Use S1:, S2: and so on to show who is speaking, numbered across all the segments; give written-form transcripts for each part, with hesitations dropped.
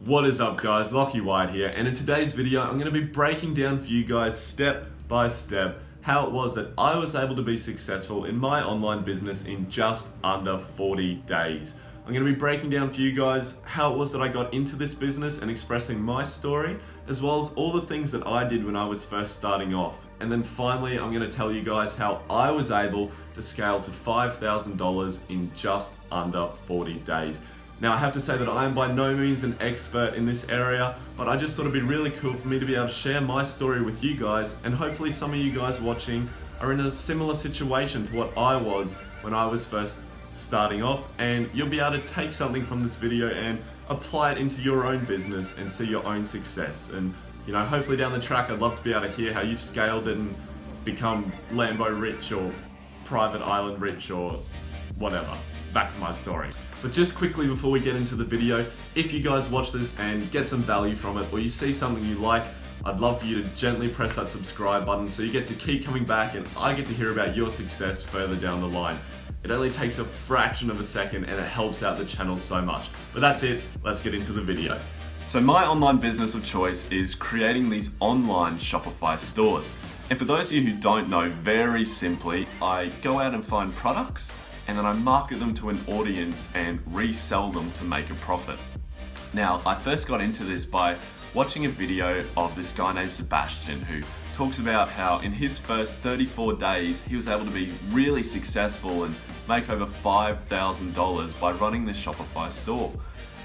S1: What is up guys, Lockie White here, and in today's video I'm going to be breaking down for you guys step by step how it was that I was able to be successful in my online business in just under 40 days. I'm going to be breaking down for you guys how it was that I got into this business and expressing my story, as well as all the things that I did when I was first starting off. And then finally, I'm going to tell you guys how I was able to scale to $5,000 in just under 40 days. Now, I have to say that I am by no means an expert in this area, but I just thought it'd be really cool for me to be able to share my story with you guys, and hopefully some of you guys watching are in a similar situation to what I was when I was first starting off, and you'll be able to take something from this video and apply it into your own business and see your own success. And hopefully down the track, I'd love to be able to hear how you've scaled it and become Lambo rich or private island rich or whatever. Back to my story. But just quickly before we get into the video, if you guys watch this and get some value from it, or you see something you like, I'd love for you to gently press that subscribe button so you get to keep coming back and I get to hear about your success further down the line. It only takes a fraction of a second and it helps out the channel so much. But that's it, let's get into the video. So my online business of choice is creating these online Shopify stores. And for those of you who don't know, very simply, I go out and find products and then I market them to an audience and resell them to make a profit. Now, I first got into this by watching a video of this guy named Sebastian who talks about how in his first 34 days, he was able to be really successful and make over $5,000 by running this Shopify store.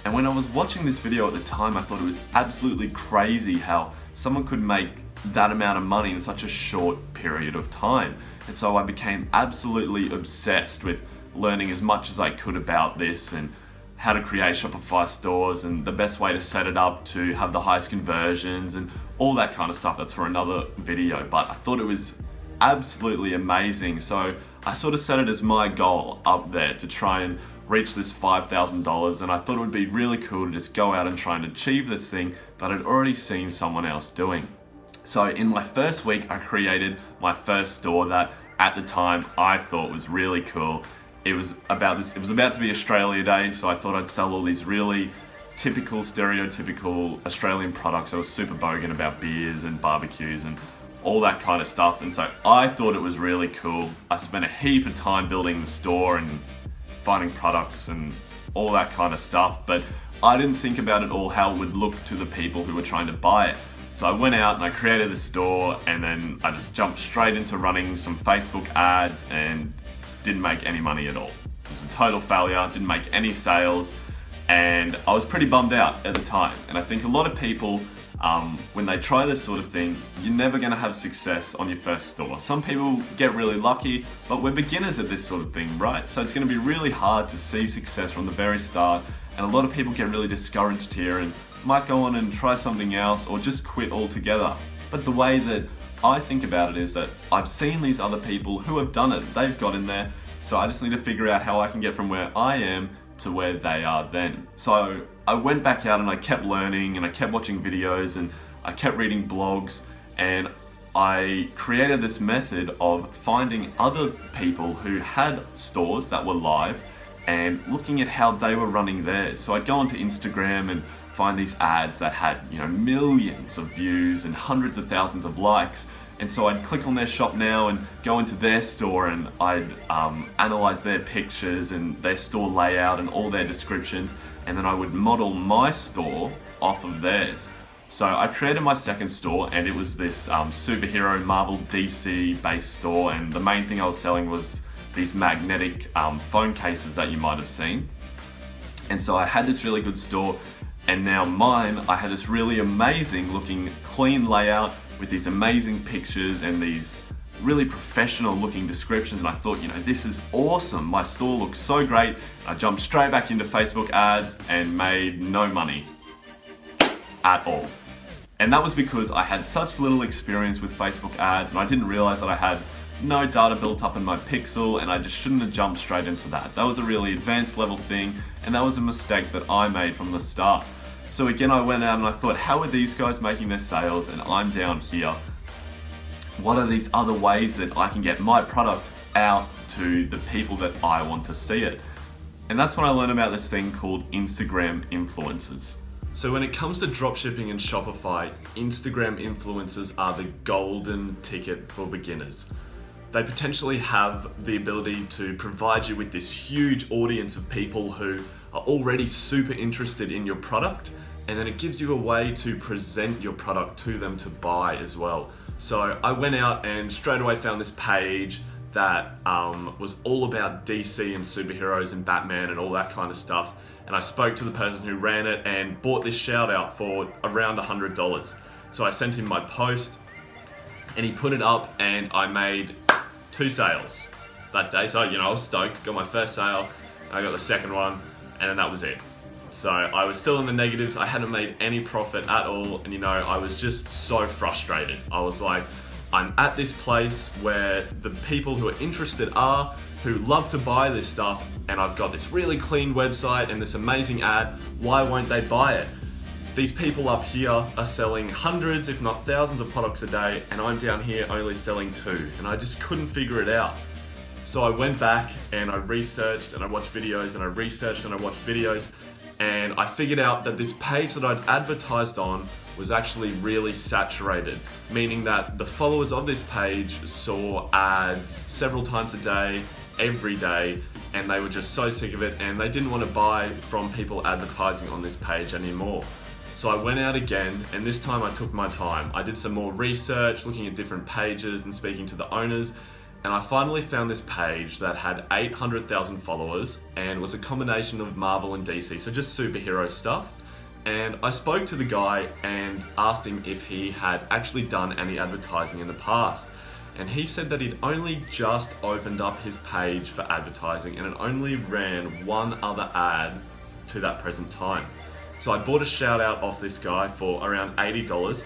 S1: And when I was watching this video at the time, I thought it was absolutely crazy how someone could make that amount of money in such a short period of time. And so I became absolutely obsessed with learning as much as I could about this and how to create Shopify stores and the best way to set it up to have the highest conversions and all that kind of stuff. That's for another video, but I thought it was absolutely amazing. So I sort of set it as my goal up there to try and reach this $5,000, and I thought it would be really cool to just go out and try and achieve this thing that I'd already seen someone else doing. So in my first week, I created my first store that at the time I thought was really cool. It was about to be Australia Day, so I thought I'd sell all these really typical, stereotypical Australian products. I was super bogan about beers and barbecues and all that kind of stuff. And so I thought it was really cool. I spent a heap of time building the store and finding products and all that kind of stuff, but I didn't think about it all how it would look to the people who were trying to buy it. So I went out and I created the store, and then I just jumped straight into running some Facebook ads and didn't make any money at all. It was a total failure, didn't make any sales, and I was pretty bummed out at the time. And I think a lot of people, when they try this sort of thing, you're never going to have success on your first store. Some people get really lucky, but we're beginners at this sort of thing, right? So it's going to be really hard to see success from the very start, and a lot of people get really discouraged here and might go on and try something else or just quit altogether. But the way that I think about it is that I've seen these other people who have done it, they've got in there, so I just need to figure out how I can get from where I am to where they are then. So I went back out and I kept learning and I kept watching videos and I kept reading blogs, and I created this method of finding other people who had stores that were live and looking at how they were running theirs. So I'd go onto Instagram and find these ads that had millions of views and hundreds of thousands of likes, and so I'd click on their shop now and go into their store and I'd analyze their pictures and their store layout and all their descriptions, and then I would model my store off of theirs. So I created my second store, and it was this superhero Marvel DC based store, and the main thing I was selling was these magnetic phone cases that you might have seen. And so I had this really good store. And now mine, I had this really amazing looking clean layout with these amazing pictures and these really professional looking descriptions. And I thought, this is awesome. My store looks so great. I jumped straight back into Facebook ads and made no money at all. And that was because I had such little experience with Facebook ads, and I didn't realize that I had no data built up in my pixel, and I just shouldn't have jumped straight into that. That was a really advanced level thing, and that was a mistake that I made from the start. So again, I went out and I thought, how are these guys making their sales and I'm down here? What are these other ways that I can get my product out to the people that I want to see it? And that's when I learned about this thing called Instagram influencers. So when it comes to dropshipping and Shopify, Instagram influencers are the golden ticket for beginners. They potentially have the ability to provide you with this huge audience of people who are already super interested in your product, and then it gives you a way to present your product to them to buy as well. So I went out and straight away found this page that was all about DC and superheroes and Batman and all that kind of stuff. And I spoke to the person who ran it and bought this shout out for around $100. So I sent him my post and he put it up and I made 2 sales that day. So, I was stoked, got my first sale, I got the second one, and then that was it. So I was still in the negatives. I hadn't made any profit at all. And I was just so frustrated. I was like, I'm at this place where the people who are interested are, who love to buy this stuff, and I've got this really clean website and this amazing ad. Why won't they buy it? These people up here are selling hundreds, if not thousands of products a day, and I'm down here only selling 2, and I just couldn't figure it out. So I went back and I researched and I watched videos and I researched and I watched videos, and I figured out that this page that I'd advertised on was actually really saturated, meaning that the followers of this page saw ads several times a day, every day, and they were just so sick of it and they didn't want to buy from people advertising on this page anymore. So I went out again, and this time I took my time. I did some more research, looking at different pages and speaking to the owners, and I finally found this page that had 800,000 followers and was a combination of Marvel and DC, so just superhero stuff. And I spoke to the guy and asked him if he had actually done any advertising in the past. And he said that he'd only just opened up his page for advertising and it only ran one other ad to that present time. So I bought a shout out off this guy for around $80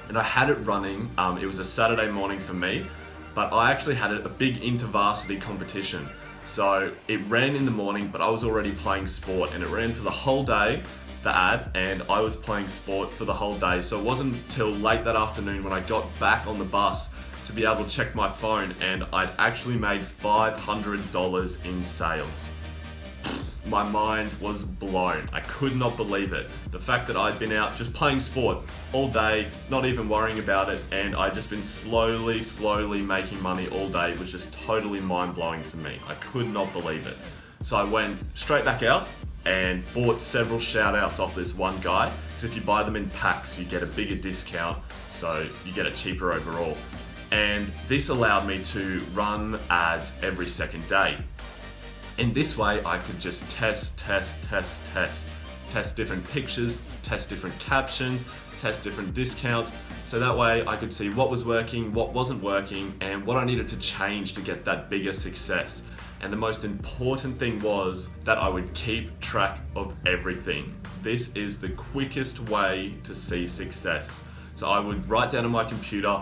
S1: and I had it running. It was a Saturday morning for me, but I actually had a big InterVarsity competition. So it ran in the morning, but I was already playing sport and it ran for the whole day, the ad, and I was playing sport for the whole day. So it wasn't till late that afternoon when I got back on the bus to be able to check my phone and I'd actually made $500 in sales. My mind was blown. I could not believe it. The fact that I'd been out just playing sport all day, not even worrying about it, and I'd just been slowly making money all day was just totally mind-blowing to me. I could not believe it. So I went straight back out and bought several shout outs off this one guy, because if you buy them in packs you get a bigger discount, so you get it cheaper overall. And this allowed me to run ads every second day. And this way I could just test different pictures, test different captions, test different discounts. So that way I could see what was working, what wasn't working, and what I needed to change to get that bigger success. And the most important thing was that I would keep track of everything. This is the quickest way to see success. So I would write down on my computer,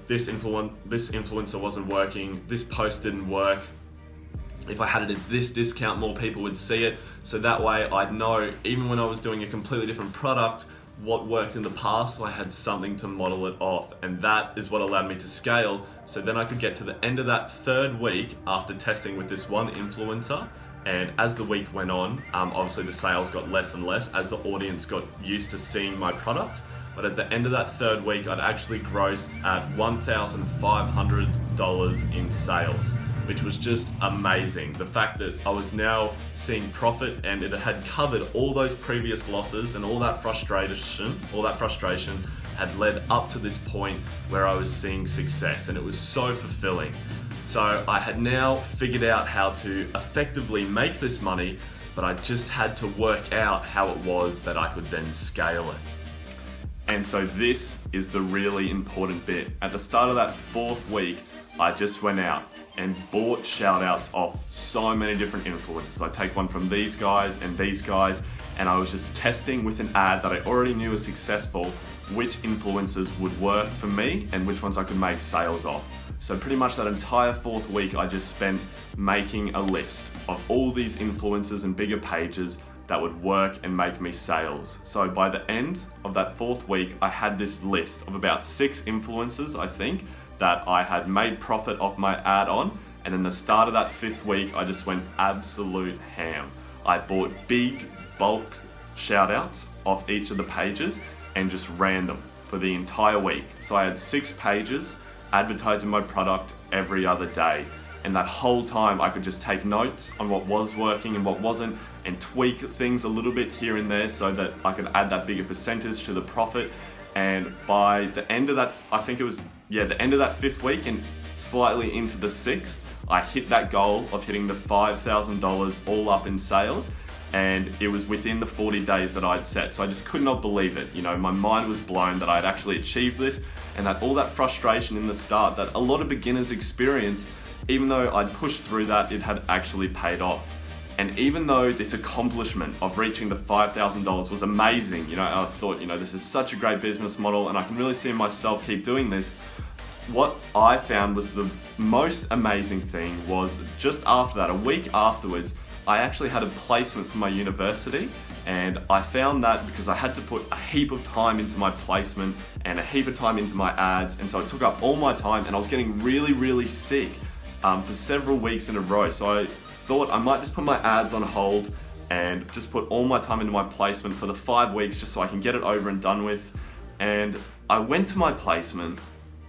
S1: this influencer wasn't working, this post didn't work. If I had it at this discount, more people would see it. So that way I'd know, even when I was doing a completely different product, what worked in the past, so I had something to model it off. And that is what allowed me to scale. So then I could get to the end of that 3rd week after testing with this one influencer. And as the week went on, obviously the sales got less and less as the audience got used to seeing my product. But at the end of that 3rd week, I'd actually grossed at $1,500 in sales, which was just amazing. The fact that I was now seeing profit and it had covered all those previous losses and all that frustration had led up to this point where I was seeing success, and it was so fulfilling. So I had now figured out how to effectively make this money, but I just had to work out how it was that I could then scale it. And so this is the really important bit. At the start of that 4th week, I just went out and bought shout outs off so many different influencers. I take one from these guys and these guys, and I was just testing with an ad that I already knew was successful, which influencers would work for me and which ones I could make sales off. So pretty much that entire 4th week I just spent making a list of all these influencers and bigger pages that would work and make me sales. So by the end of that 4th week, I had this list of about 6 influencers, I think, that I had made profit off my ad on. And in the start of that 5th week, I just went absolute ham. I bought big bulk shout outs off each of the pages and just ran them for the entire week. So I had 6 pages advertising my product every other day. And that whole time I could just take notes on what was working and what wasn't, and tweak things a little bit here and there so that I could add that bigger percentage to the profit. And by the end of that, I think it was, the end of that 5th week and slightly into the 6th, I hit that goal of hitting the $5,000 all up in sales. And it was within the 40 days that I'd set. So I just could not believe it. You know, my mind was blown that I'd actually achieved this, and that all that frustration in the start that a lot of beginners experience, even though I'd pushed through that, it had actually paid off. And even though this accomplishment of reaching the $5,000 was amazing, you know, I thought, you know, this is such a great business model and I can really see myself keep doing this. What I found was the most amazing thing was just after that, a week afterwards, I actually had a placement for my university, and I found that because I had to put a heap of time into my placement and a heap of time into my ads, and so it took up all my time, and I was getting really, really sick for several weeks in a row. So I thought I might just put my ads on hold and just put all my time into my placement for the 5 weeks just so I can get it over and done with. And I went to my placement,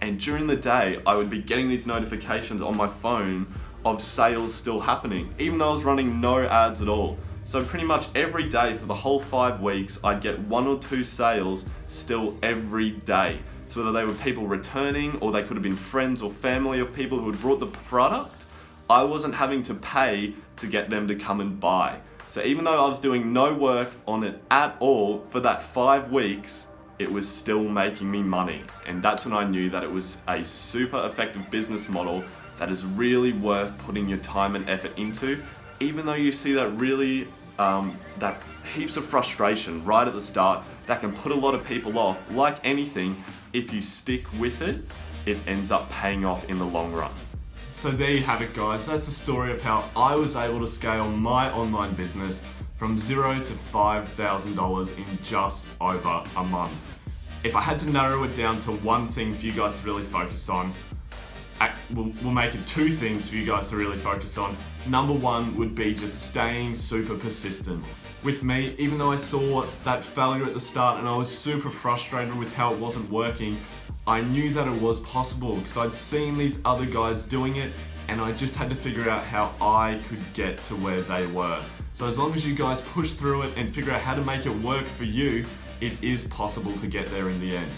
S1: and during the day I would be getting these notifications on my phone of sales still happening, even though I was running no ads at all. So pretty much every day for the whole 5 weeks, I'd get 1 or 2 sales still every day. So whether they were people returning or they could have been friends or family of people who had brought the product, I wasn't having to pay to get them to come and buy. So even though I was doing no work on it at all for that 5 weeks, it was still making me money. And that's when I knew that it was a super effective business model that is really worth putting your time and effort into, even though you see that really, that heaps of frustration right at the start that can put a lot of people off. Like anything, if you stick with it, it ends up paying off in the long run. So there you have it, guys. That's the story of how I was able to scale my online business from $0 to $5,000 in just over a month. If I had to narrow it down to one thing for you guys to really focus on, we'll make it 2 things for you guys to really focus on. Number 1 would be just staying super persistent. With me, even though I saw that failure at the start and I was super frustrated with how it wasn't working, I knew that it was possible because I'd seen these other guys doing it, and I just had to figure out how I could get to where they were. So as long as you guys push through it and figure out how to make it work for you, it is possible to get there in the end.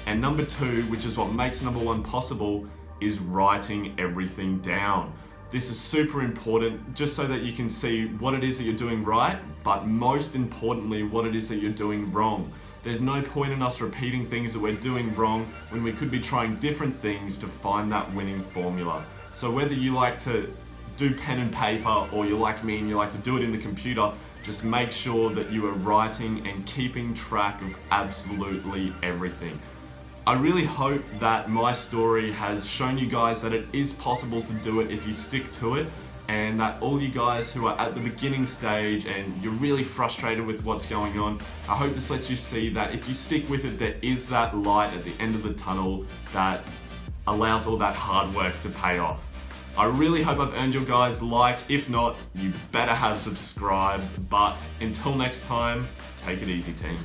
S1: And number 2, which is what makes number 1 possible, is writing everything down. This is super important just so that you can see what it is that you're doing right, but most importantly, what it is that you're doing wrong. There's no point in us repeating things that we're doing wrong when we could be trying different things to find that winning formula. So whether you like to do pen and paper or you're like me and you like to do it in the computer, just make sure that you are writing and keeping track of absolutely everything. I really hope that my story has shown you guys that it is possible to do it if you stick to it, and that all you guys who are at the beginning stage and you're really frustrated with what's going on, I hope this lets you see that if you stick with it, there is that light at the end of the tunnel that allows all that hard work to pay off. I really hope I've earned your guys' like. If not, you better have subscribed. But until next time, take it easy, team.